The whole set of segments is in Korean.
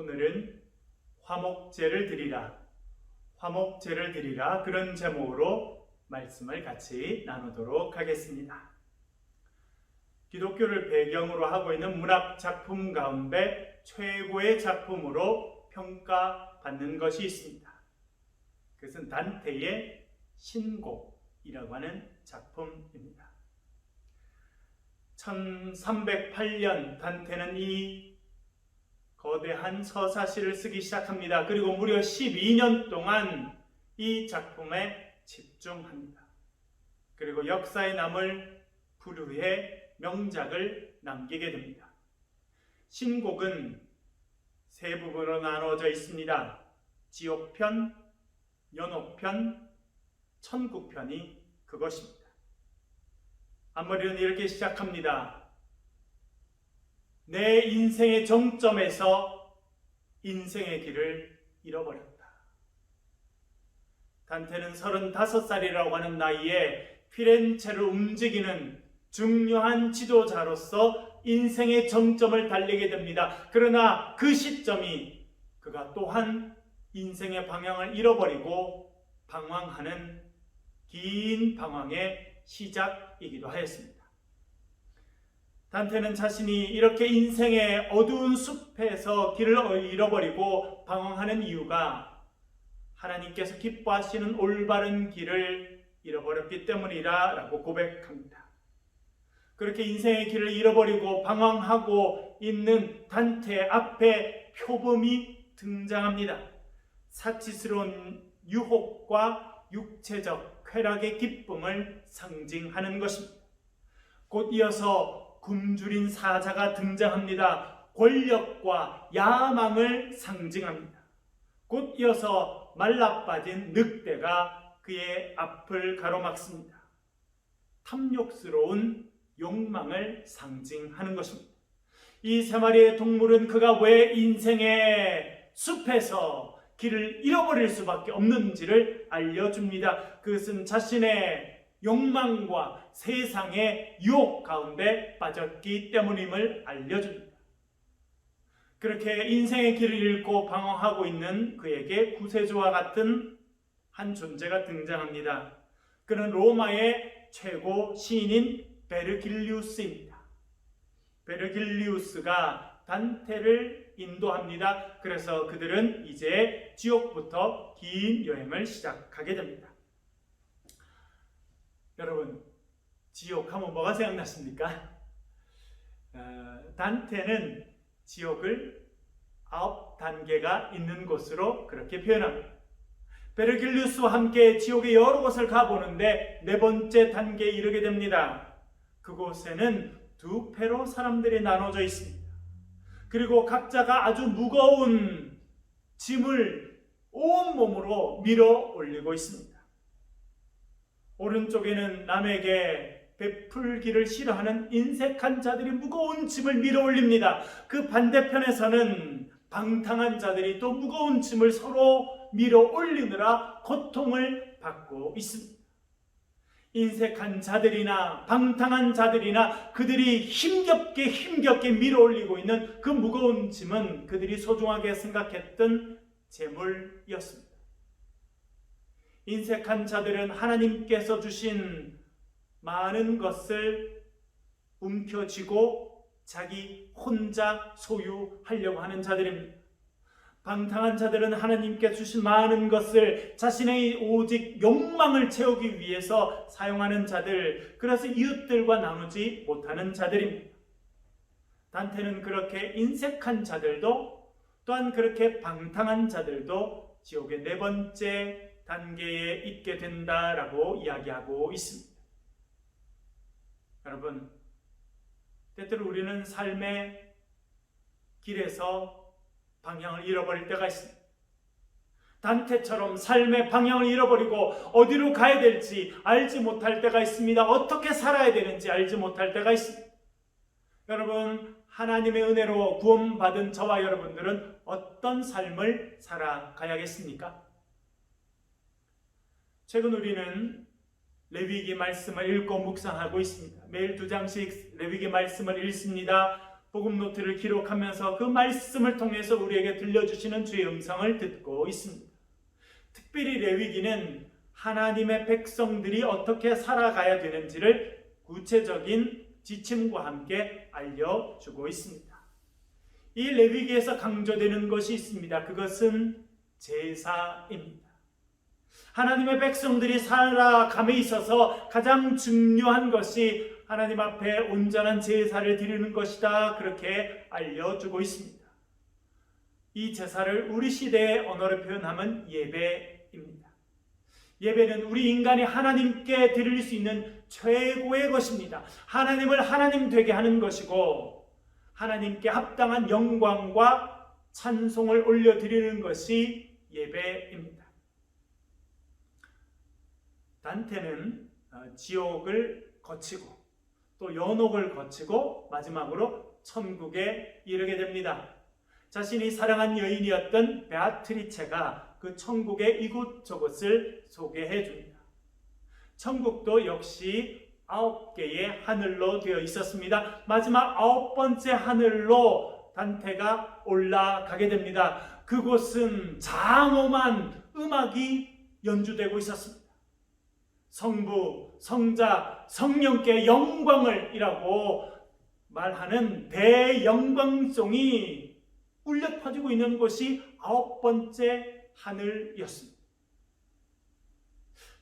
오늘은 화목제를 드리라 그런 제목으로 말씀을 같이 나누도록 하겠습니다. 기독교를 배경으로 하고 있는 문학 작품 가운데 최고의 작품으로 평가받는 것이 있습니다. 그것은 단테의 신곡이라고 하는 작품입니다. 1308년 단테는 이 거대한 서사시를 쓰기 시작합니다. 그리고 무려 12년 동안 이 작품에 집중합니다. 그리고 역사에 남을 불후의 명작을 남기게 됩니다. 신곡은 세 부분으로 나누어져 있습니다. 지옥편, 연옥편, 천국편이 그것입니다. 앞머리는 이렇게 시작합니다. 내 인생의 정점에서 인생의 길을 잃어버렸다. 단테는 35살이라고 하는 나이에 피렌체를 움직이는 중요한 지도자로서 인생의 정점을 달리게 됩니다. 그러나 그 시점이 그가 또한 인생의 방향을 잃어버리고 방황하는 긴 방황의 시작이기도 하였습니다. 단테는 자신이 이렇게 인생의 어두운 숲에서 길을 잃어버리고 방황하는 이유가 하나님께서 기뻐하시는 올바른 길을 잃어버렸기 때문이라 라고 고백합니다. 그렇게 인생의 길을 잃어버리고 방황하고 있는 단테 앞에 표범이 등장합니다. 사치스러운 유혹과 육체적 쾌락의 기쁨을 상징하는 것입니다. 곧 이어서 굶주린 사자가 등장합니다. 권력과 야망을 상징합니다. 곧 이어서 말라빠진 늑대가 그의 앞을 가로막습니다. 탐욕스러운 욕망을 상징하는 것입니다. 이 세 마리의 동물은 그가 왜 인생의 숲에서 길을 잃어버릴 수밖에 없는지를 알려줍니다. 그것은 자신의 욕망과 세상의 유혹 가운데 빠졌기 때문임을 알려줍니다. 그렇게 인생의 길을 잃고 방황하고 있는 그에게 구세주와 같은 한 존재가 등장합니다. 그는 로마의 최고 시인인 베르길리우스입니다. 베르길리우스가 단테를 인도합니다. 그래서 그들은 이제 지옥부터 긴 여행을 시작하게 됩니다. 여러분, 지옥하면 뭐가 생각나십니까? 단테는 지옥을 9단계가 있는 곳으로 그렇게 표현합니다. 베르길리우스와 함께 지옥의 여러 곳을 가보는데 4번째 단계에 이르게 됩니다. 그곳에는 2패로 사람들이 나눠져 있습니다. 그리고 각자가 아주 무거운 짐을 온몸으로 밀어 올리고 있습니다. 오른쪽에는 남에게 베풀기를 싫어하는 인색한 자들이 무거운 짐을 밀어 올립니다. 그 반대편에서는 방탕한 자들이 또 무거운 짐을 서로 밀어 올리느라 고통을 받고 있습니다. 인색한 자들이나 방탕한 자들이나 그들이 힘겹게 밀어 올리고 있는 그 무거운 짐은 그들이 소중하게 생각했던 재물이었습니다. 인색한 자들은 하나님께서 주신 많은 것을 움켜쥐고 자기 혼자 소유하려고 하는 자들입니다. 방탕한 자들은 하나님께 주신 많은 것을 자신의 오직 욕망을 채우기 위해서 사용하는 자들, 그래서 이웃들과 나누지 못하는 자들입니다. 단테는 그렇게 인색한 자들도 또한 그렇게 방탕한 자들도 지옥의 4번째 단계에 있게 된다라고 이야기하고 있습니다. 여러분, 때때로 우리는 삶의 길에서 방향을 잃어버릴 때가 있습니다. 단테처럼 삶의 방향을 잃어버리고 어디로 가야 될지 알지 못할 때가 있습니다. 어떻게 살아야 되는지 알지 못할 때가 있습니다. 여러분, 하나님의 은혜로 구원받은 저와 여러분들은 어떤 삶을 살아가야겠습니까? 최근 우리는 레위기 말씀을 읽고 묵상하고 있습니다. 매일 2장씩 레위기 말씀을 읽습니다. 복음 노트를 기록하면서 그 말씀을 통해서 우리에게 들려주시는 주의 음성을 듣고 있습니다. 특별히 레위기는 하나님의 백성들이 어떻게 살아가야 되는지를 구체적인 지침과 함께 알려주고 있습니다. 이 레위기에서 강조되는 것이 있습니다. 그것은 제사입니다. 하나님의 백성들이 살아감에 있어서 가장 중요한 것이 하나님 앞에 온전한 제사를 드리는 것이다. 그렇게 알려주고 있습니다. 이 제사를 우리 시대의 언어로 표현하면 예배입니다. 예배는 우리 인간이 하나님께 드릴 수 있는 최고의 것입니다. 하나님을 하나님 되게 하는 것이고 하나님께 합당한 영광과 찬송을 올려드리는 것이 예배입니다. 단테는 지옥을 거치고 또 연옥을 거치고 마지막으로 천국에 이르게 됩니다. 자신이 사랑한 여인이었던 베아트리체가 그 천국의 이곳저곳을 소개해 줍니다. 천국도 역시 9개의 하늘로 되어 있었습니다. 마지막 9번째 하늘로 단테가 올라가게 됩니다. 그곳은 장엄한 음악이 연주되고 있었습니다. 성부, 성자, 성령께 영광을 이라고 말하는 대영광송이 울려 퍼지고 있는 곳이 9번째 하늘이었습니다.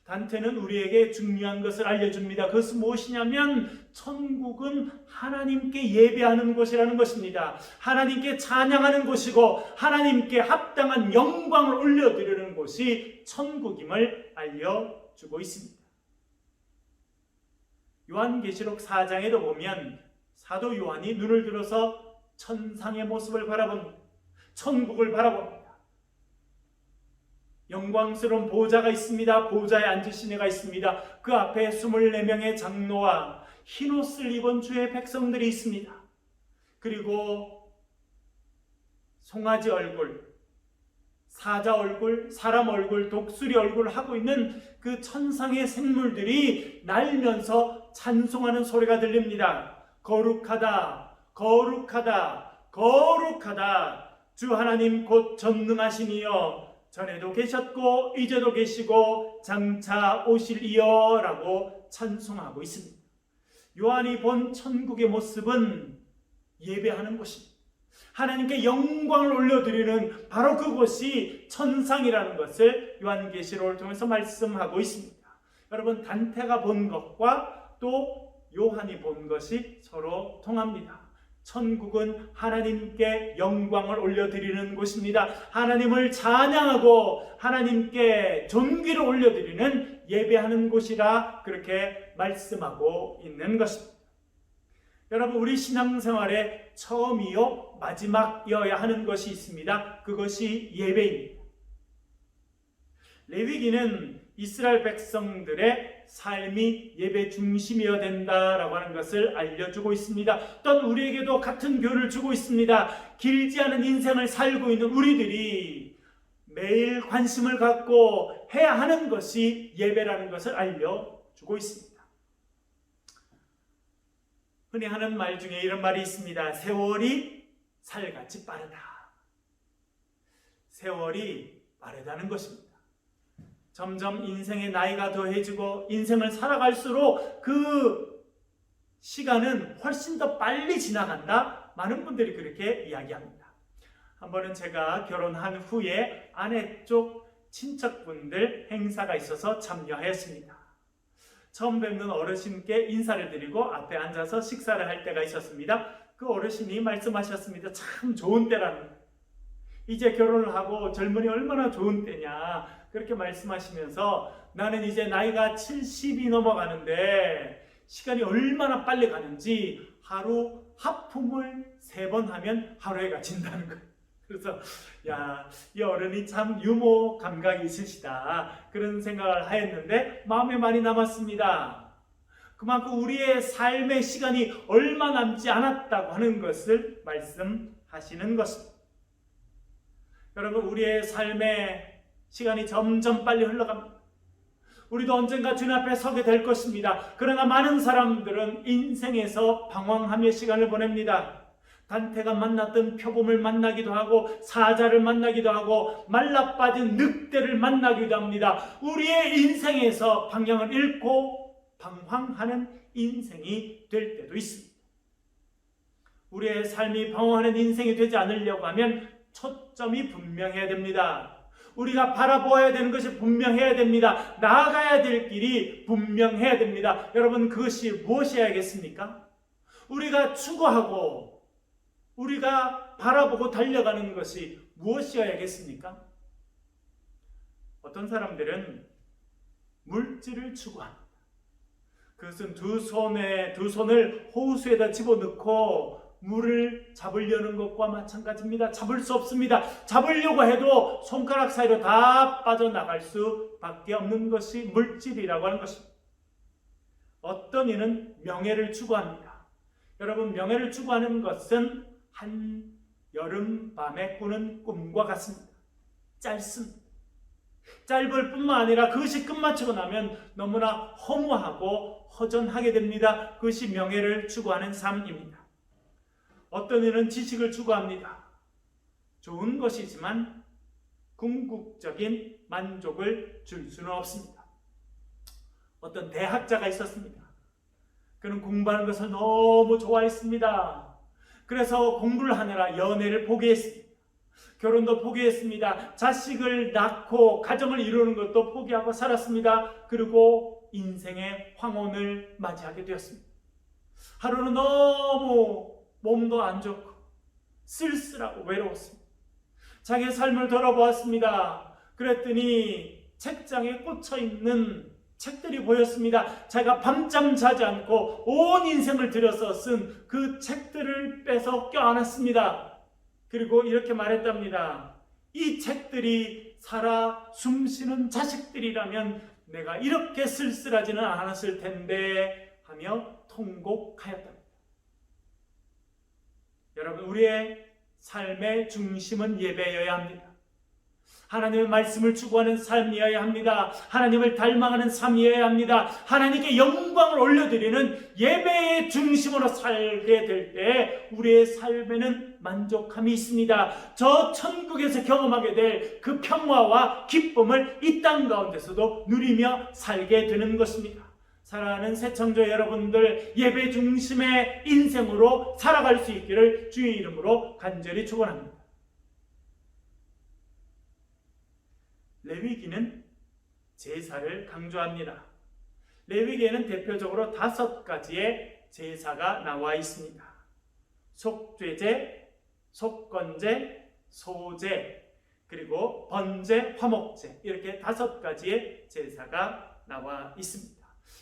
단테는 우리에게 중요한 것을 알려줍니다. 그것은 무엇이냐면 천국은 하나님께 예배하는 곳이라는 것입니다. 하나님께 찬양하는 곳이고 하나님께 합당한 영광을 올려드리는 곳이 천국임을 알려주고 있습니다. 요한계시록 4장에도 보면 사도 요한이 눈을 들어서 천상의 모습을 바라봅니다. 천국을 바라봅니다. 영광스러운 보좌가 있습니다. 보좌에 앉으신 이가 있습니다. 그 앞에 24명의 장로와 흰옷을 입은 주의 백성들이 있습니다. 그리고 송아지 얼굴, 사자 얼굴, 사람 얼굴, 독수리 얼굴 하고 있는 그 천상의 생물들이 날면서 찬송하는 소리가 들립니다. 거룩하다, 거룩하다, 거룩하다. 주 하나님 곧 전능하신 이여, 전에도 계셨고 이제도 계시고 장차 오실 이여 라고 찬송하고 있습니다. 요한이 본 천국의 모습은 예배하는 곳입니다. 하나님께 영광을 올려드리는 바로 그곳이 천상이라는 것을 요한계시록을 통해서 말씀하고 있습니다. 여러분, 단테가 본 것과 또 요한이 본 것이 서로 통합니다. 천국은 하나님께 영광을 올려드리는 곳입니다. 하나님을 찬양하고 하나님께 존귀를 올려드리는 예배하는 곳이라 그렇게 말씀하고 있는 것입니다. 여러분, 우리 신앙생활에 처음이요 마지막이어야 하는 것이 있습니다. 그것이 예배입니다. 레위기는 이스라엘 백성들의 삶이 예배 중심이어야 된다라고 하는 것을 알려주고 있습니다. 또한 우리에게도 같은 교훈을 주고 있습니다. 길지 않은 인생을 살고 있는 우리들이 매일 관심을 갖고 해야 하는 것이 예배라는 것을 알려주고 있습니다. 흔히 하는 말 중에 이런 말이 있습니다. 세월이 살같이 빠르다. 세월이 빠르다는 것입니다. 점점 인생의 나이가 더해지고 인생을 살아갈수록 그 시간은 훨씬 더 빨리 지나간다. 많은 분들이 그렇게 이야기합니다. 한 번은 제가 결혼한 후에 아내 쪽 친척분들 행사가 있어서 참여하였습니다. 처음 뵙는 어르신께 인사를 드리고 앞에 앉아서 식사를 할 때가 있었습니다. 그 어르신이 말씀하셨습니다. 참 좋은 때라는 거예요. 이제 결혼을 하고 젊은이 얼마나 좋은 때냐 그렇게 말씀하시면서 나는 이제 나이가 70이 넘어가는데 시간이 얼마나 빨리 가는지 하루 하품을 3번 하면 하루가 진다는 거예요. 그래서 이 어른이 참 유머 감각이 있으시다 그런 생각을 하였는데 마음에 많이 남았습니다. 그만큼 우리의 삶의 시간이 얼마 남지 않았다고 하는 것을 말씀하시는 것입니다. 여러분, 우리의 삶의 시간이 점점 빨리 흘러갑니다. 우리도 언젠가 주님 앞에 서게 될 것입니다. 그러나 많은 사람들은 인생에서 방황하며 시간을 보냅니다. 단테가 만났던 표범을 만나기도 하고 사자를 만나기도 하고 말라빠진 늑대를 만나기도 합니다. 우리의 인생에서 방향을 잃고 방황하는 인생이 될 때도 있습니다. 우리의 삶이 방황하는 인생이 되지 않으려고 하면 초점이 분명해야 됩니다. 우리가 바라보아야 되는 것이 분명해야 됩니다. 나아가야 될 길이 분명해야 됩니다. 여러분, 그것이 무엇이어야겠습니까? 우리가 추구하고 우리가 바라보고 달려가는 것이 무엇이어야겠습니까? 어떤 사람들은 물질을 추구합니다. 그것은 두 손을 호수에다 집어넣고 물을 잡으려는 것과 마찬가지입니다. 잡을 수 없습니다. 잡으려고 해도 손가락 사이로 다 빠져나갈 수밖에 없는 것이 물질이라고 하는 것입니다. 어떤 이는 명예를 추구합니다. 여러분, 명예를 추구하는 것은 한 여름밤에 꾸는 꿈과 같습니다. 짧습니다. 짧을 뿐만 아니라 그것이 끝마치고 나면 너무나 허무하고 허전하게 됩니다. 그것이 명예를 추구하는 삶입니다. 어떤 이는 지식을 추구합니다. 좋은 것이지만 궁극적인 만족을 줄 수는 없습니다. 어떤 대학자가 있었습니다. 그는 공부하는 것을 너무 좋아했습니다. 그래서 공부를 하느라 연애를 포기했습니다. 결혼도 포기했습니다. 자식을 낳고 가정을 이루는 것도 포기하고 살았습니다. 그리고 인생의 황혼을 맞이하게 되었습니다. 하루는 너무 몸도 안 좋고 쓸쓸하고 외로웠습니다. 자기의 삶을 돌아보았습니다. 그랬더니 책장에 꽂혀있는 책들이 보였습니다. 자기가 밤잠 자지 않고 온 인생을 들여서 쓴 그 책들을 빼서 껴안았습니다. 그리고 이렇게 말했답니다. 이 책들이 살아 숨쉬는 자식들이라면 내가 이렇게 쓸쓸하지는 않았을 텐데 하며 통곡하였답니다. 여러분, 우리의 삶의 중심은 예배여야 합니다. 하나님의 말씀을 추구하는 삶이어야 합니다. 하나님을 닮아가는 삶이어야 합니다. 하나님께 영광을 올려드리는 예배의 중심으로 살게 될 때 우리의 삶에는 만족함이 있습니다. 저 천국에서 경험하게 될 그 평화와 기쁨을 이 땅 가운데서도 누리며 살게 되는 것입니다. 사랑하는 새청조 여러분들, 예배 중심의 인생으로 살아갈 수 있기를 주의 이름으로 간절히 축원합니다. 레위기는 제사를 강조합니다. 레위기에는 대표적으로 5가지의 제사가 나와 있습니다. 속죄제, 속건제, 소제, 그리고 번제, 화목제, 이렇게 5가지의 제사가 나와 있습니다.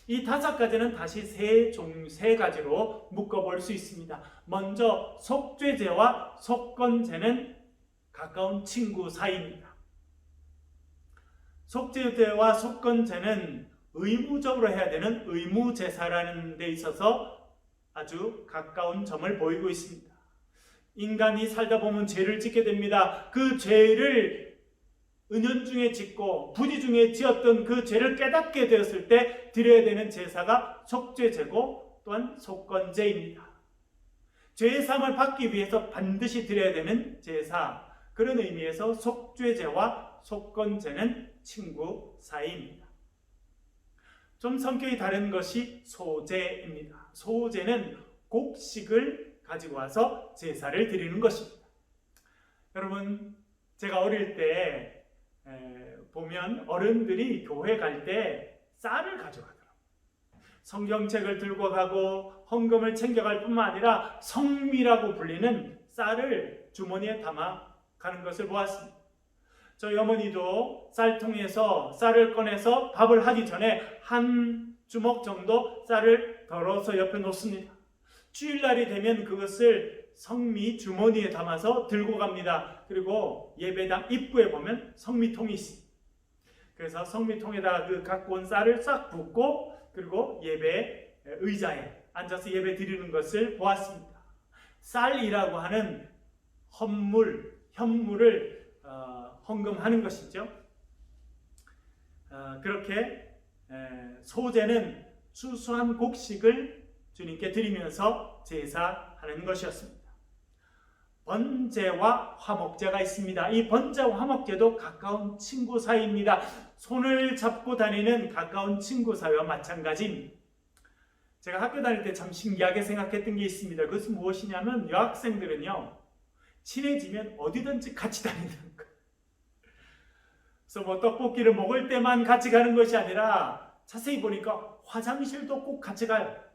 이 5가지는 다시 세 가지로 묶어볼 수 있습니다. 먼저 속죄제와 속건제는 가까운 친구 사이입니다. 속죄제와 속건제는 의무적으로 해야 되는 의무제사라는 데 있어서 아주 가까운 점을 보이고 있습니다. 인간이 살다 보면 죄를 짓게 됩니다. 그 죄를 은연중에 짓고 부지중에 지었던 그 죄를 깨닫게 되었을 때 드려야 되는 제사가 속죄제고 또한 속건제입니다. 죄사함을 받기 위해서 반드시 드려야 되는 제사, 그런 의미에서 속죄제와 속건제는 친구 사이입니다. 좀 성격이 다른 것이 소제입니다. 소제는 곡식을 가지고 와서 제사를 드리는 것입니다. 여러분, 제가 어릴 때 보면 어른들이 교회 갈 때 쌀을 가져가더라고요. 성경책을 들고 가고 헌금을 챙겨갈 뿐만 아니라 성미라고 불리는 쌀을 주머니에 담아 가는 것을 보았습니다. 저희 어머니도 쌀통에서 쌀을 꺼내서 밥을 하기 전에 한 주먹 정도 쌀을 덜어서 옆에 놓습니다. 주일날이 되면 그것을 성미 주머니에 담아서 들고 갑니다. 그리고 예배당 입구에 보면 성미통이 있습니다. 그래서 성미통에다가 그 갖고 온 쌀을 싹 붓고 그리고 예배 의자에 앉아서 예배 드리는 것을 보았습니다. 쌀이라고 하는 현물을 헌금하는 것이죠. 그렇게 소제는 수수한 곡식을 주님께 드리면서 제사하는 것이었습니다. 번제와 화목제가 있습니다. 이 번제와 화목제도 가까운 친구 사이입니다. 손을 잡고 다니는 가까운 친구 사이와 마찬가지입니다. 제가 학교 다닐 때 참 신기하게 생각했던 게 있습니다. 그것은 무엇이냐면 여학생들은요, 친해지면 어디든지 같이 다니는 거예요. 그래서 뭐 떡볶이를 먹을 때만 같이 가는 것이 아니라 자세히 보니까 화장실도 꼭 같이 가요.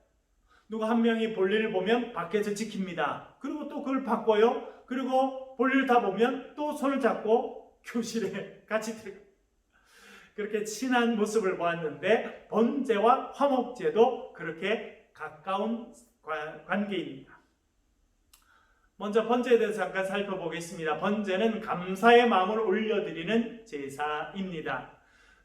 누가 한 명이 볼일을 보면 밖에서 지킵니다. 그리고 또 그걸 바꿔요. 그리고 볼일 다 보면 또 손을 잡고 교실에 같이 들어가요. 그렇게 친한 모습을 보았는데 번제와 화목제도 그렇게 가까운 관계입니다. 먼저 번제에 대해서 잠깐 살펴보겠습니다. 번제는 감사의 마음을 올려드리는 제사입니다.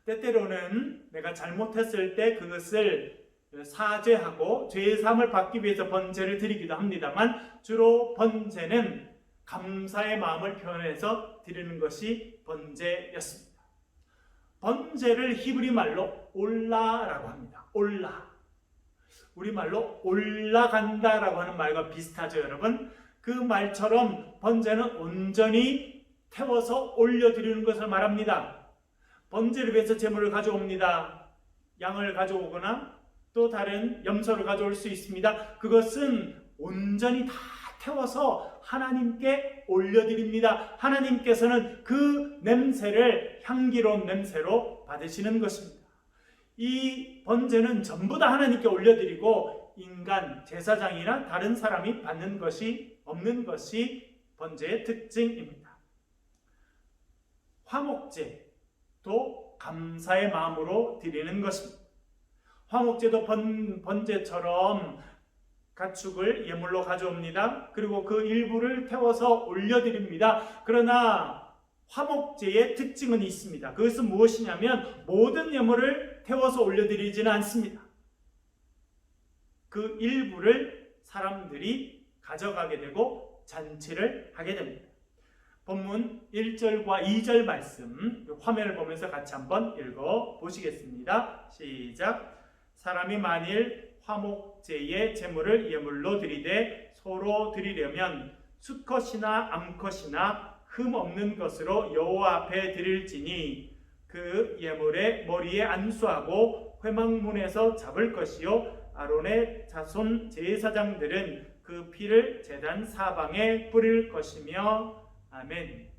때때로는 내가 잘못했을 때 그것을 사죄하고 죄의 사함을 받기 위해서 번제를 드리기도 합니다만 주로 번제는 감사의 마음을 표현해서 드리는 것이 번제였습니다. 번제를 히브리 말로 올라라고 합니다. 올라. 우리말로 올라간다라고 하는 말과 비슷하죠, 여러분? 그 말처럼 번제는 온전히 태워서 올려드리는 것을 말합니다. 번제를 위해서 제물을 가져옵니다. 양을 가져오거나 또 다른 염소를 가져올 수 있습니다. 그것은 온전히 다 태워서 하나님께 올려드립니다. 하나님께서는 그 냄새를 향기로운 냄새로 받으시는 것입니다. 이 번제는 전부 다 하나님께 올려드리고 인간, 제사장이나 다른 사람이 받는 것이 없는 것이 번제의 특징입니다. 화목제도 감사의 마음으로 드리는 것입니다. 화목제도 번제처럼 가축을 예물로 가져옵니다. 그리고 그 일부를 태워서 올려드립니다. 그러나 화목제의 특징은 있습니다. 그것은 무엇이냐면 모든 예물을 태워서 올려드리지는 않습니다. 그 일부를 사람들이 가져가게 되고 잔치를 하게 됩니다. 본문 1절과 2절 말씀 화면을 보면서 같이 한번 읽어보시겠습니다. 시작. 사람이 만일 화목제의 제물을 예물로 드리되 소로 드리려면 수컷이나 암컷이나 흠 없는 것으로 여호와 앞에 드릴지니 그 예물의 머리에 안수하고 회막문에서 잡을 것이요 아론의 자손 제사장들은 그 피를 제단 사방에 뿌릴 것이며 아멘.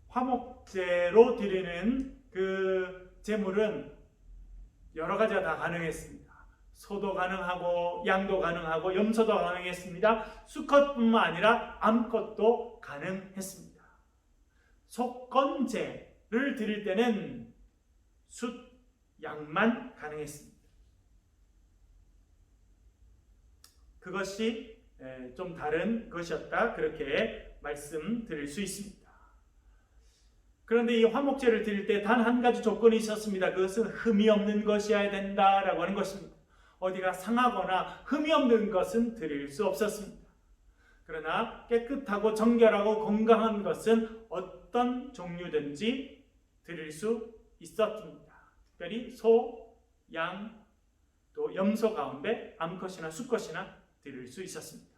화목제로 드리는 그 제물은 여러 가지가 다 가능했습니다. 소도 가능하고 양도 가능하고 염소도 가능했습니다. 수컷뿐만 아니라 암컷도 가능했습니다. 속건제를 드릴 때는 숫, 양만 가능했습니다. 그것이 좀 다른 것이었다. 그렇게 말씀드릴 수 있습니다. 그런데 이 화목제를 드릴 때 단 한 가지 조건이 있었습니다. 그것은 흠이 없는 것이어야 된다라고 하는 것입니다. 어디가 상하거나 흠이 없는 것은 드릴 수 없었습니다. 그러나 깨끗하고 정결하고 건강한 것은 어떤 종류든지 드릴 수 있었습니다. 특별히 소, 양, 또 염소 가운데 암컷이나 수컷이나 드릴 수 있었습니다.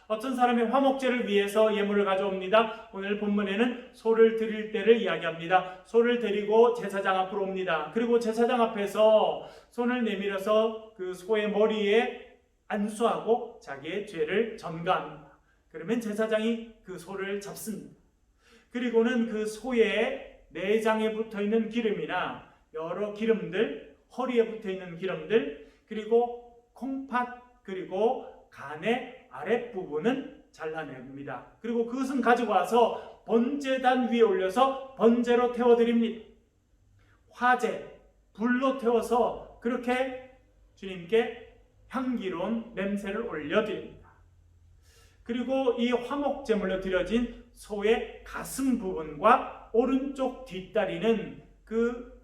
어떤 사람이 화목제를 위해서 예물을 가져옵니다. 오늘 본문에는 소를 드릴 때를 이야기합니다. 소를 데리고 제사장 앞으로 옵니다. 그리고 제사장 앞에서 손을 내밀어서 그 소의 머리에 안수하고 자기의 죄를 전가합니다. 그러면 제사장이 그 소를 잡습니다. 그리고는 그 소의 내장에 붙어있는 기름이나 여러 기름들, 허리에 붙어있는 기름들, 그리고 콩팥, 그리고 간의 아랫부분은 잘라냅니다. 그리고 그것은 가지고 와서 번제단 위에 올려서 번제로 태워드립니다. 화제, 불로 태워서 그렇게 주님께 향기로운 냄새를 올려드립니다. 그리고 이 화목제물로 드려진 소의 가슴 부분과 오른쪽 뒷다리는 그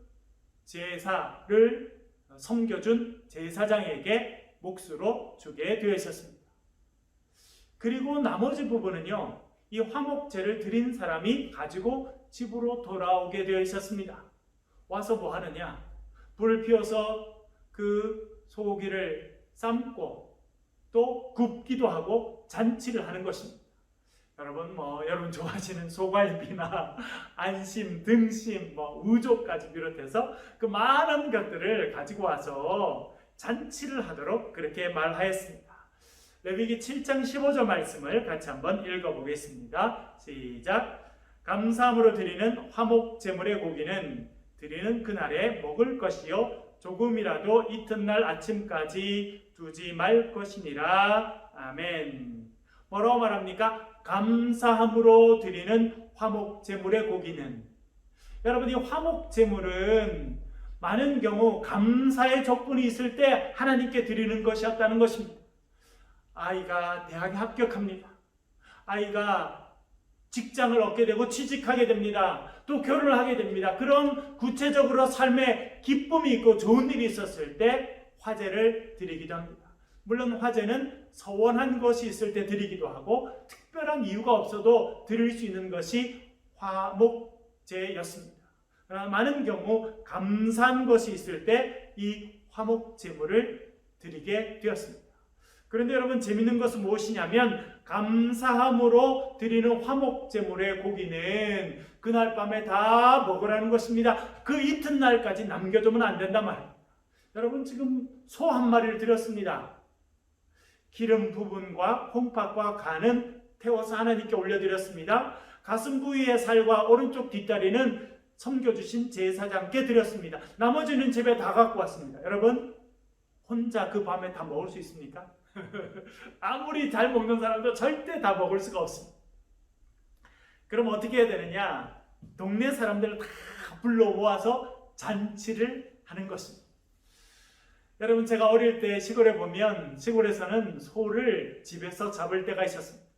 제사를 섬겨준 제사장에게 몫으로 주게 되어 있었습니다. 그리고 나머지 부분은요, 이 화목제를 드린 사람이 가지고 집으로 돌아오게 되어 있었습니다. 와서 뭐 하느냐? 불을 피워서 그 소고기를 삶고 또 굽기도 하고 잔치를 하는 것입니다. 여러분 여러분 좋아하시는 소갈비나 안심, 등심, 우조까지 비롯해서 그 많은 것들을 가지고 와서 잔치를 하도록 그렇게 말하였습니다. 레위기 7장 15절 말씀을 같이 한번 읽어보겠습니다. 시작. 감사함으로 드리는 화목 제물의 고기는 드리는 그날에 먹을 것이요 조금이라도 이튿날 아침까지 두지 말 것이니라. 아멘. 뭐라고 말합니까? 감사함으로 드리는 화목 제물의 고기는, 여러분 이 화목 제물은 많은 경우 감사의 조건이 있을 때 하나님께 드리는 것이었다는 것입니다. 아이가 대학에 합격합니다. 아이가 직장을 얻게 되고 취직하게 됩니다. 또 결혼을 하게 됩니다. 그런 구체적으로 삶에 기쁨이 있고 좋은 일이 있었을 때 화제를 드리기도 합니다. 물론 화제는 서원한 것이 있을 때 드리기도 하고 특별한 이유가 없어도 드릴 수 있는 것이 화목제였습니다. 그러나 많은 경우 감사한 것이 있을 때 이 화목제물을 드리게 되었습니다. 그런데 여러분 재밌는 것은 무엇이냐면 감사함으로 드리는 화목제물의 고기는 그날 밤에 다 먹으라는 것입니다. 그 이튿날까지 남겨두면 안 된단 말입니다. 여러분 지금 소 한 마리를 드렸습니다. 기름 부분과 콩팥과 간은 태워서 하나님께 올려드렸습니다. 가슴 부위의 살과 오른쪽 뒷다리는 섬겨주신 제사장께 드렸습니다. 나머지는 집에 다 갖고 왔습니다. 여러분 혼자 그 밤에 다 먹을 수 있습니까? 아무리 잘 먹는 사람도 절대 다 먹을 수가 없습니다. 그럼 어떻게 해야 되느냐? 동네 사람들을 다 불러 모아서 잔치를 하는 것입니다. 여러분 제가 어릴 때 시골에 보면 시골에서는 소를 집에서 잡을 때가 있었습니다.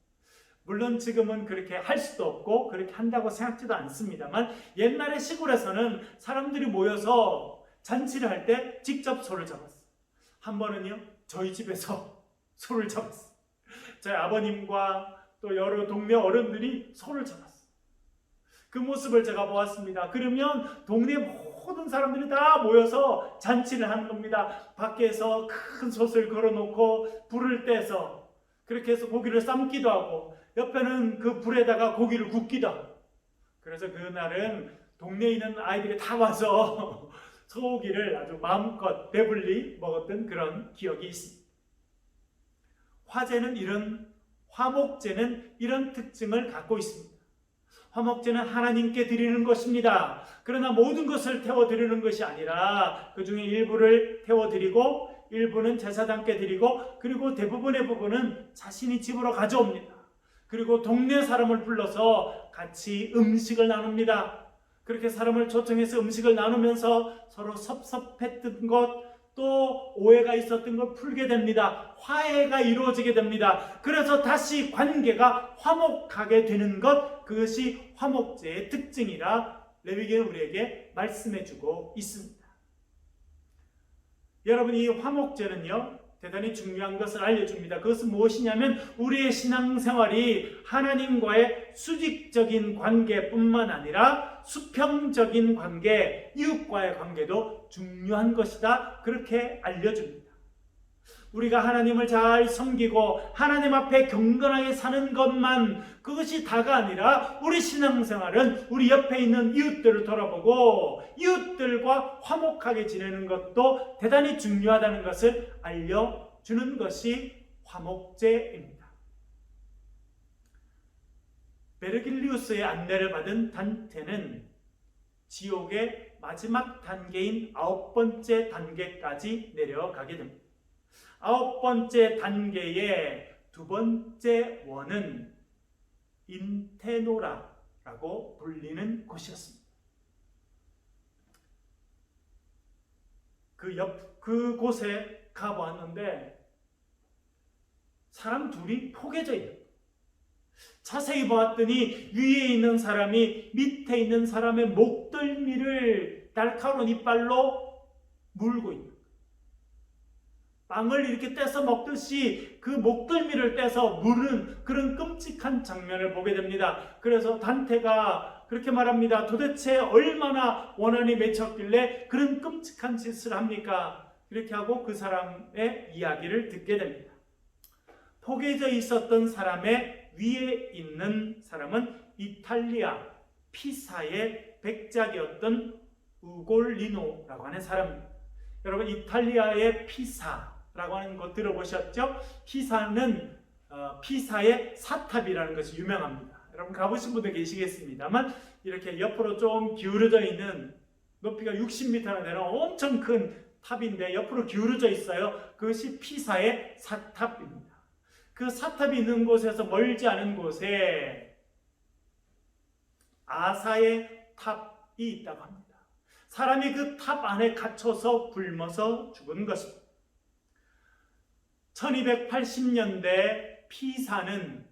물론 지금은 그렇게 할 수도 없고 그렇게 한다고 생각지도 않습니다만 옛날에 시골에서는 사람들이 모여서 잔치를 할 때 직접 소를 잡았어요. 한 번은요 저희 집에서 소를 잡았어요. 저희 아버님과 또 여러 동네 어른들이 소를 잡았어요. 그 모습을 제가 보았습니다. 그러면 동네 모든 사람들이 다 모여서 잔치를 하는 겁니다. 밖에서 큰 솥을 걸어놓고 불을 떼서 그렇게 해서 고기를 삶기도 하고 옆에는 그 불에다가 고기를 굽기도 하고, 그래서 그날은 동네에 있는 아이들이 다 와서 소고기를 아주 마음껏 배불리 먹었던 그런 기억이 있습니다. 화목제는 이런 특징을 갖고 있습니다. 화목제는 하나님께 드리는 것입니다. 그러나 모든 것을 태워드리는 것이 아니라 그 중에 일부를 태워드리고 일부는 제사장께 드리고 그리고 대부분의 부분은 자신이 집으로 가져옵니다. 그리고 동네 사람을 불러서 같이 음식을 나눕니다. 그렇게 사람을 초청해서 음식을 나누면서 서로 섭섭했던 것, 또 오해가 있었던 걸 풀게 됩니다. 화해가 이루어지게 됩니다. 그래서 다시 관계가 화목하게 되는 것, 그것이 화목제의 특징이라 레위기는 우리에게 말씀해주고 있습니다. 여러분 이 화목제는요 대단히 중요한 것을 알려줍니다. 그것은 무엇이냐면 우리의 신앙생활이 하나님과의 수직적인 관계뿐만 아니라 수평적인 관계, 이웃과의 관계도 중요한 것이다. 그렇게 알려줍니다. 우리가 하나님을 잘 섬기고 하나님 앞에 경건하게 사는 것만 그것이 다가 아니라 우리 신앙생활은 우리 옆에 있는 이웃들을 돌아보고 이웃들과 화목하게 지내는 것도 대단히 중요하다는 것을 알려주는 것이 화목제입니다. 베르길리우스의 안내를 받은 단테는 지옥의 마지막 단계인 9번째 단계까지 내려가게 됩니다. 9번째 단계의 두 번째 원은 인테노라라고 불리는 곳이었습니다. 그곳에 가보았는데 사람 둘이 포개져 있는, 자세히 보았더니 위에 있는 사람이 밑에 있는 사람의 목덜미를 날카로운 이빨로 물고 있는, 빵을 이렇게 떼서 먹듯이 그 목덜미를 떼서 무는 그런 끔찍한 장면을 보게 됩니다. 그래서 단테가 그렇게 말합니다. 도대체 얼마나 원한이 맺혔길래 그런 끔찍한 짓을 합니까? 이렇게 하고 그 사람의 이야기를 듣게 됩니다. 포개져 있었던 사람의 위에 있는 사람은 이탈리아 피사의 백작이었던 우골리노라고 하는 사람입니다. 여러분, 이탈리아의 피사라고 하는 거 들어보셨죠? 피사는 피사의 사탑이라는 것이 유명합니다. 여러분 가보신 분들 계시겠습니다만 이렇게 옆으로 좀 기울어져 있는 높이가 60m나 되는 엄청 큰 탑인데 옆으로 기울어져 있어요. 그것이 피사의 사탑입니다. 그 사탑이 있는 곳에서 멀지 않은 곳에 아사의 탑이 있다고 합니다. 사람이 그 탑 안에 갇혀서 굶어서 죽은 것입니다. 1280년대 피사는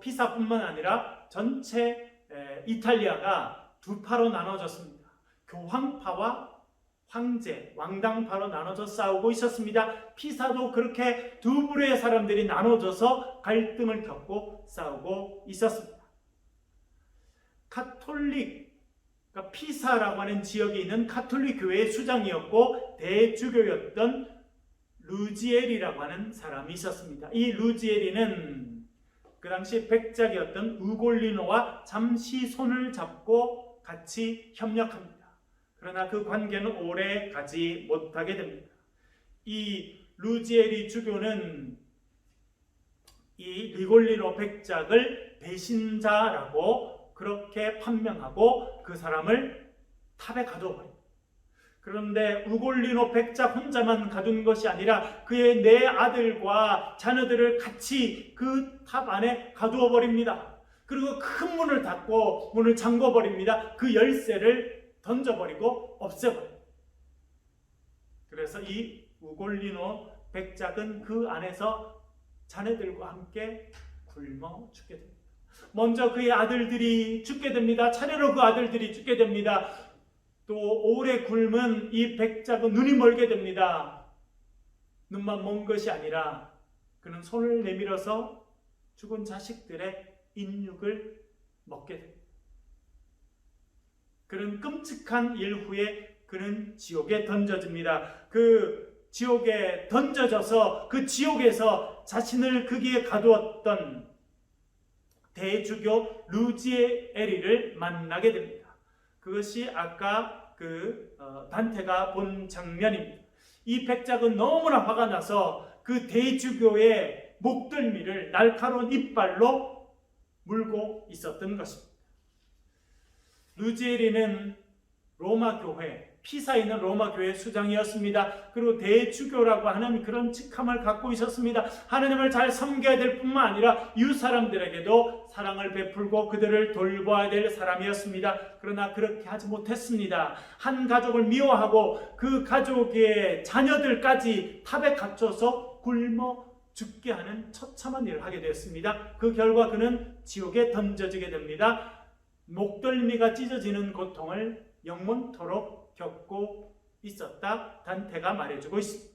피사뿐만 아니라 전체 이탈리아가 두 파로 나눠졌습니다. 교황파와 황제, 왕당파로 나눠져 싸우고 있었습니다. 피사도 그렇게 두 부류의 사람들이 나눠져서 갈등을 겪고 싸우고 있었습니다. 카톨릭, 그러니까 피사라고 하는 지역에 있는 카톨릭 교회의 수장이었고 대주교였던 루지엘이라고 하는 사람이 있었습니다. 이 루지엘이는 그 당시 백작이었던 우골리노와 잠시 손을 잡고 같이 협력합니다. 그러나 그 관계는 오래 가지 못하게 됩니다. 이 루지엘이 주교는 이 리골리노 백작을 배신자라고 그렇게 판명하고 그 사람을 탑에 가둬버립니다. 그런데 우골리노 백작 혼자만 가둔 것이 아니라 그의 네 아들과 자녀들을 같이 그 탑 안에 가두어 버립니다. 그리고 큰 문을 닫고 문을 잠궈 버립니다. 그 열쇠를 던져버리고 없애버립니다. 그래서 이 우골리노 백작은 그 안에서 자녀들과 함께 굶어 죽게 됩니다. 먼저 그의 아들들이 죽게 됩니다. 차례로 그 아들들이 죽게 됩니다. 또 오래 굶은 이 백작은 눈이 멀게 됩니다. 눈만 먼 것이 아니라 그는 손을 내밀어서 죽은 자식들의 인육을 먹게 됩니다. 그는 끔찍한 일 후에 그는 지옥에 던져집니다. 그 지옥에 던져져서 그 지옥에서 자신을 거기에 가두었던 대주교 루지에리를 만나게 됩니다. 그것이 아까 단테가 본 장면입니다. 이 백작은 너무나 화가 나서 그 대주교의 목덜미를 날카로운 이빨로 물고 있었던 것입니다. 루지에리는 로마 교회, 피사에 있는 로마 교회 수장이었습니다. 그리고 대주교라고 하는 그런 직함을 갖고 있었습니다. 하나님을 잘 섬겨야 될 뿐만 아니라 이웃 사람들에게도 사랑을 베풀고 그들을 돌봐야 될 사람이었습니다. 그러나 그렇게 하지 못했습니다. 한 가족을 미워하고 그 가족의 자녀들까지 탑에 갇혀서 굶어 죽게 하는 처참한 일을 하게 되었습니다. 그 결과 그는 지옥에 던져지게 됩니다. 목덜미가 찢어지는 고통을 영원토록 겪고 있었다. 단테가 말해주고 있습니다.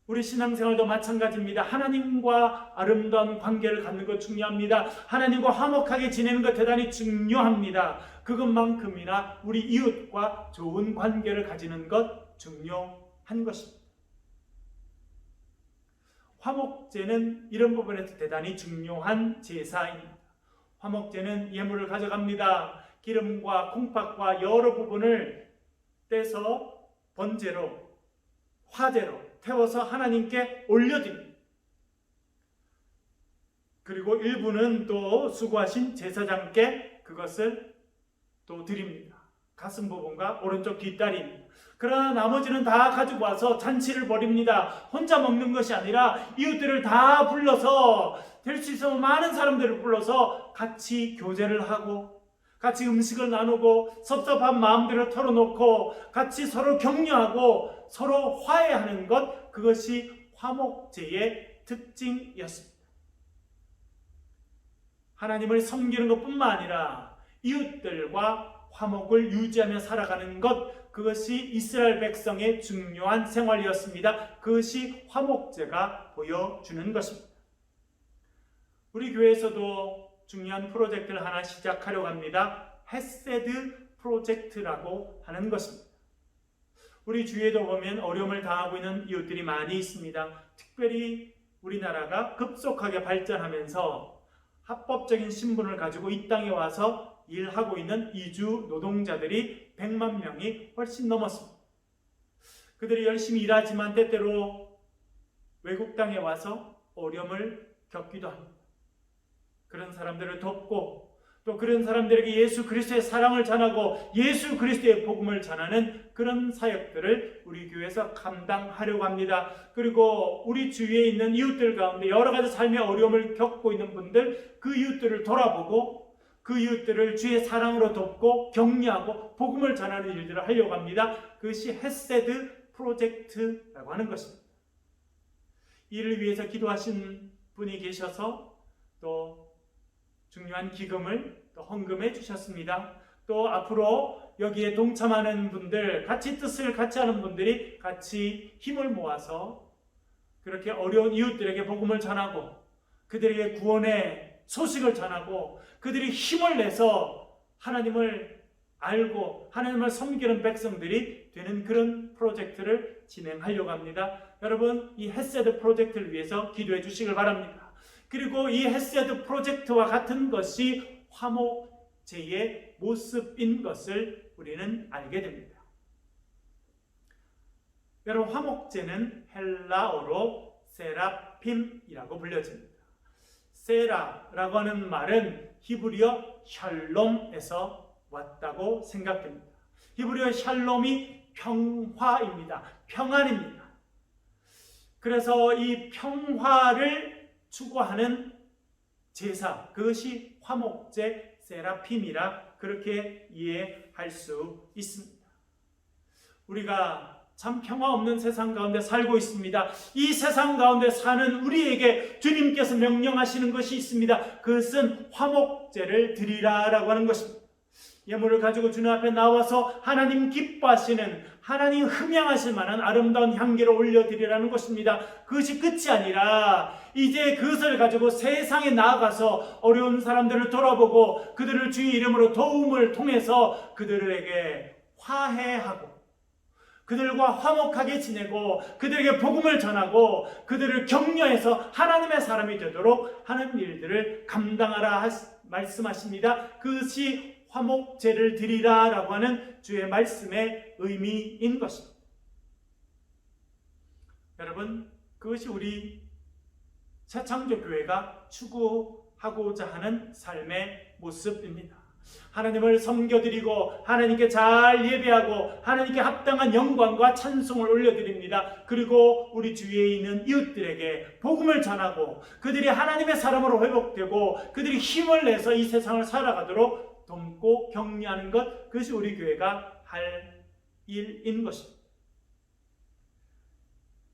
우리 신앙생활도 마찬가지입니다. 하나님과 아름다운 관계를 갖는 것 중요합니다. 하나님과 화목하게 지내는 것 대단히 중요합니다. 그것만큼이나 우리 이웃과 좋은 관계를 가지는 것 중요한 것입니다. 화목제는 이런 부분에서 대단히 중요한 제사입니다. 화목제는 예물을 가져갑니다. 기름과 콩팥과 여러 부분을 떼서 번제로, 화제로 태워서 하나님께 올려드립니다. 그리고 일부는 또 수고하신 제사장께 그것을 또 드립니다. 가슴 부분과 오른쪽 뒷다리입니다. 그러나 나머지는 다 가지고 와서 잔치를 벌입니다. 혼자 먹는 것이 아니라 이웃들을 다 불러서 될 수 있으면 많은 사람들을 불러서 같이 교제를 하고 같이 음식을 나누고 섭섭한 마음들을 털어놓고 같이 서로 격려하고 서로 화해하는 것, 그것이 화목제의 특징이었습니다. 하나님을 섬기는 것뿐만 아니라 이웃들과 화목을 유지하며 살아가는 것, 그것이 이스라엘 백성의 중요한 생활이었습니다. 그것이 화목제가 보여주는 것입니다. 우리 교회에서도 중요한 프로젝트를 하나 시작하려고 합니다. 헤세드 프로젝트라고 하는 것입니다. 우리 주위에도 보면 어려움을 당하고 있는 이웃들이 많이 있습니다. 특별히 우리나라가 급속하게 발전하면서 합법적인 신분을 가지고 이 땅에 와서 일하고 있는 이주 노동자들이 100만 명이 훨씬 넘었습니다. 그들이 열심히 일하지만 때때로 외국 땅에 와서 어려움을 겪기도 합니다. 그런 사람들을 돕고 또 그런 사람들에게 예수 그리스도의 사랑을 전하고 예수 그리스도의 복음을 전하는 그런 사역들을 우리 교회에서 감당하려고 합니다. 그리고 우리 주위에 있는 이웃들 가운데 여러 가지 삶의 어려움을 겪고 있는 분들, 그 이웃들을 돌아보고 그 이웃들을 주의 사랑으로 돕고 격려하고 복음을 전하는 일들을 하려고 합니다. 그것이 헤세드 프로젝트라고 하는 것입니다. 이를 위해서 기도하신 분이 계셔서 또 중요한 기금을 또 헌금해 주셨습니다. 또 앞으로 여기에 동참하는 분들, 같이 뜻을 같이 하는 분들이 같이 힘을 모아서 그렇게 어려운 이웃들에게 복음을 전하고 그들에게 구원의 소식을 전하고 그들이 힘을 내서 하나님을 알고 하나님을 섬기는 백성들이 되는 그런 프로젝트를 진행하려고 합니다. 여러분, 이 헤세드 프로젝트를 위해서 기도해 주시길 바랍니다. 그리고 이 헤세드 프로젝트와 같은 것이 화목제의 모습인 것을 우리는 알게 됩니다. 여러분, 화목제는 헬라어로 세라핌이라고 불려집니다. 세라라고 하는 말은 히브리어 샬롬에서 왔다고 생각됩니다. 히브리어 샬롬이 평화입니다. 평안입니다. 그래서 이 평화를 추구하는 제사, 그것이 화목제 세라핌이라 그렇게 이해할 수 있습니다. 우리가 참 평화 없는 세상 가운데 살고 있습니다. 이 세상 가운데 사는 우리에게 주님께서 명령하시는 것이 있습니다. 그것은 화목제를 드리라라고 하는 것입니다. 예물을 가지고 주님 앞에 나와서 하나님 기뻐하시는, 하나님 흠양하실 만한 아름다운 향기를 올려드리라는 것입니다. 그것이 끝이 아니라 이제 그것을 가지고 세상에 나아가서 어려운 사람들을 돌아보고 그들을 주의 이름으로 도움을 통해서 그들에게 화해하고 그들과 화목하게 지내고 그들에게 복음을 전하고 그들을 격려해서 하나님의 사람이 되도록 하는 일들을 감당하라 말씀하십니다. 그것이 화목제를 드리라 라고 하는 주의 말씀의 의미인 것입니다. 여러분, 그것이 우리 새창조교회가 추구하고자 하는 삶의 모습입니다. 하나님을 섬겨드리고 하나님께 잘 예배하고 하나님께 합당한 영광과 찬송을 올려드립니다. 그리고 우리 주위에 있는 이웃들에게 복음을 전하고 그들이 하나님의 사람으로 회복되고 그들이 힘을 내서 이 세상을 살아가도록 돕고 격려하는 것, 그것이 우리 교회가 할 일인 것입니다.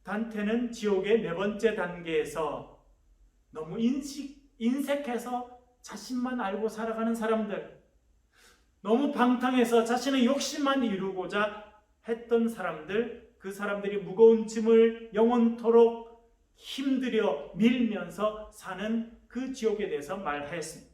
단테는 지옥의 4번째 단계에서 너무 인색해서 자신만 알고 살아가는 사람들, 너무 방탕해서 자신의 욕심만 이루고자 했던 사람들, 그 사람들이 무거운 짐을 영원토록 힘들여 밀면서 사는 그 지옥에 대해서 말하였습니다.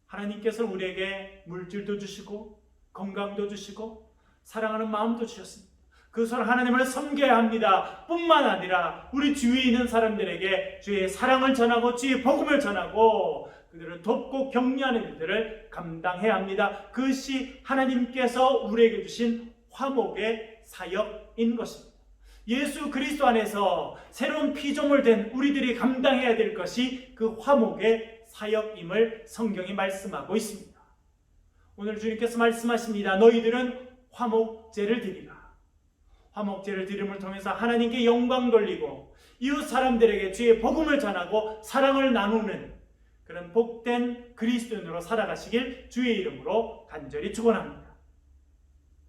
하나님께서 우리에게 물질도 주시고 건강도 주시고 사랑하는 마음도 주셨습니다. 그것을 하나님을 섬겨야 합니다. 뿐만 아니라 우리 주위에 있는 사람들에게 주의 사랑을 전하고 주의 복음을 전하고 그들을 돕고 격려하는 일들을 감당해야 합니다. 그것이 하나님께서 우리에게 주신 화목의 사역인 것입니다. 예수 그리스도 안에서 새로운 피조물 된 우리들이 감당해야 될 것이 그 화목의 사역임을 성경이 말씀하고 있습니다. 오늘 주님께서 말씀하십니다. 너희들은 화목제를 드리라. 화목제를 드림을 통해서 하나님께 영광 돌리고 이웃 사람들에게 주의 복음을 전하고 사랑을 나누는 그런 복된 그리스도인으로 살아가시길 주의 이름으로 간절히 축원합니다.